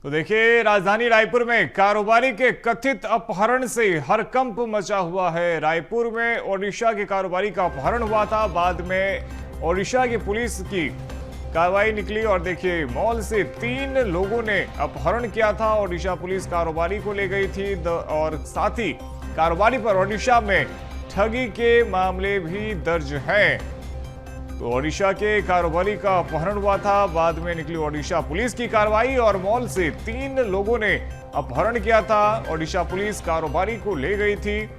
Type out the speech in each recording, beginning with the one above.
तो देखिए, राजधानी रायपुर में कारोबारी के कथित अपहरण से हड़कंप मचा हुआ है। रायपुर में ओडिशा के कारोबारी का अपहरण हुआ था, बाद में ओडिशा की पुलिस की कार्रवाई निकली और देखिए, मॉल से 3 लोगों ने अपहरण किया था। ओडिशा पुलिस कारोबारी को ले गई थी और साथ ही कारोबारी पर ओडिशा में ठगी के मामले भी दर्ज हैं। तो ओडिशा के कारोबारी का अपहरण हुआ था, बाद में निकली ओडिशा पुलिस की कार्रवाई और मॉल से 3 लोगों ने अपहरण किया था। ओडिशा पुलिस कारोबारी को ले गई थी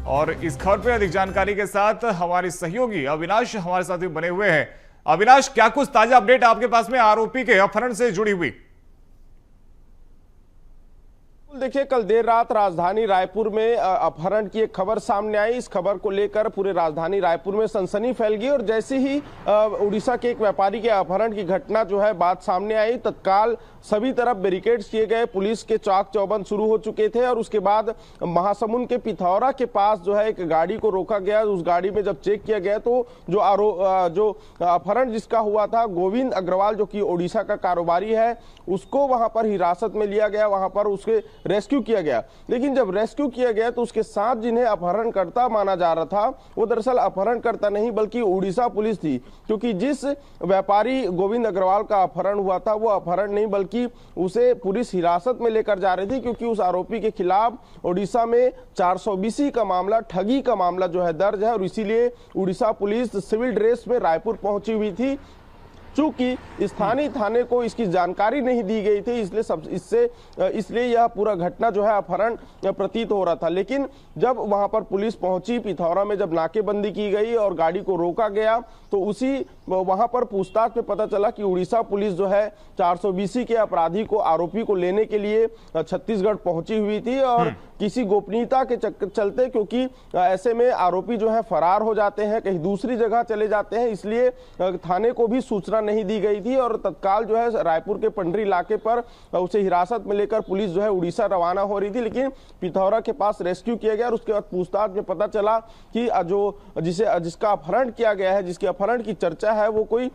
और इस खबर पर अधिक जानकारी के साथ हमारे सहयोगी अविनाश हमारे साथ बने हुए हैं। अविनाश, क्या कुछ ताजा अपडेट आपके पास में आरोपी के अपहरण से जुड़ी हुई? देखिए, कल देर रात राजधानी रायपुर में अपहरण की एक खबर सामने आई। इस खबर को लेकर पूरे राजधानी रायपुर में सनसनी फैल गई और जैसे ही उड़ीसा के एक व्यापारी के अपहरण की घटना जो है बात सामने आई, तत्काल सभी तरफ बैरिकेड्स किए गए, पुलिस के चाक चौबंद शुरू हो चुके थे और उसके बाद महासमुंद के पिथौरा के पास जो है एक गाड़ी को रोका गया। उस गाड़ी में जब चेक किया गया तो जो अपहरण जिसका हुआ था, गोविंद अग्रवाल, जो कि ओडिशा का कारोबारी है, उसको वहां पर हिरासत में लिया गया, वहां पर उसके रेस्क्यू किया गया। लेकिन जब रेस्क्यू किया गया तो उसके साथ जिन्हें अपहरणकर्ता माना जा रहा था, वो दरअसल अपहरणकर्ता नहीं बल्कि उड़ीसा पुलिस थी, क्योंकि जिस व्यापारी गोविंद अग्रवाल का अपहरण हुआ था वो अपहरण नहीं बल्कि उसे पुलिस हिरासत में लेकर जा रही थी, क्योंकि उस आरोपी के खिलाफ ओडिशा में 420 का मामला, ठगी का मामला जो है दर्ज है और इसीलिए उड़ीसा पुलिस सिविल ड्रेस में रायपुर पहुंची हुई थी। चूंकि स्थानीय थाने को इसकी जानकारी नहीं दी गई थी, इसलिए यह पूरा घटना जो है अपहरण प्रतीत हो रहा था। लेकिन जब वहां पर पुलिस पहुंची, पिथौरा में जब नाकेबंदी की गई और गाड़ी को रोका गया तो उसी वहां पर पूछताछ में पता चला कि उड़ीसा पुलिस जो है 420 के अपराधी को, आरोपी को लेने के लिए छत्तीसगढ़ पहुंची हुई थी और किसी गोपनीयता के चलते, क्योंकि ऐसे में आरोपी जो है फरार हो जाते हैं, कहीं दूसरी जगह चले जाते हैं, इसलिए थाने को भी सूचना नहीं दी गई थी और तत्काल जो है रायपुर के पंडरी इलाके पर उसे हिरासत में लेकर पुलिस जो है उड़ीसा रवाना हो रही थी। लेकिन पिथौरा के पास रेस्क्यू किया गया और उसके बाद पूछताछ में पता चला कि जिसका अपहरण किया गया है, जिसके अपहरण की चर्चा है, वो कोई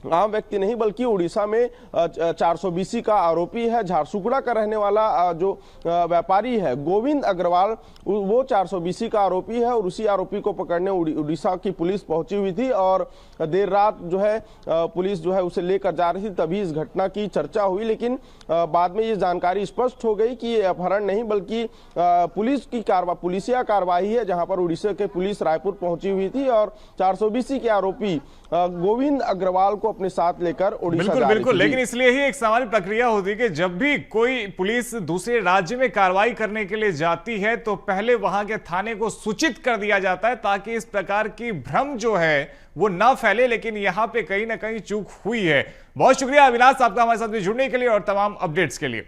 आम व्यक्ति नहीं बल्कि उड़ीसा में 420 का आरोपी है। झारसुगुड़ा का रहने वाला जो व्यापारी है गोविंद अग्रवाल, वो 420 का आरोपी है और उसी आरोपी को पकड़ने उड़ीसा की पुलिस पहुंची हुई थी और देर रात जो है पुलिस जो है उसे लेकर जा रही थी, तभी इस घटना की चर्चा हुई। लेकिन बाद में ये जानकारी स्पष्ट हो गई कि ये अपहरण नहीं बल्कि पुलिसिया कार्रवाई है, जहां पर उड़ीसा के पुलिस रायपुर पहुंची हुई थी और 420 के आरोपी गोविंद अग्रवाल को अपने साथ लेकर उड़ीसा जा रही थी। लेकिन इसलिए ही एक सामान्य प्रक्रिया होती है कि जब भी कोई पुलिस दूसरे राज्य में कार्रवाई करने के लिए जाती है तो पहले वहां के थाने को सूचित कर दिया जाता है, ताकि इस प्रकार की भ्रम जो है वो ना फैले। लेकिन यहां पे कहीं ना कहीं चूक हुई है। बहुत शुक्रिया अविनाश आपका हमारे साथ जुड़ने के लिए और तमाम अपडेट्स के लिए।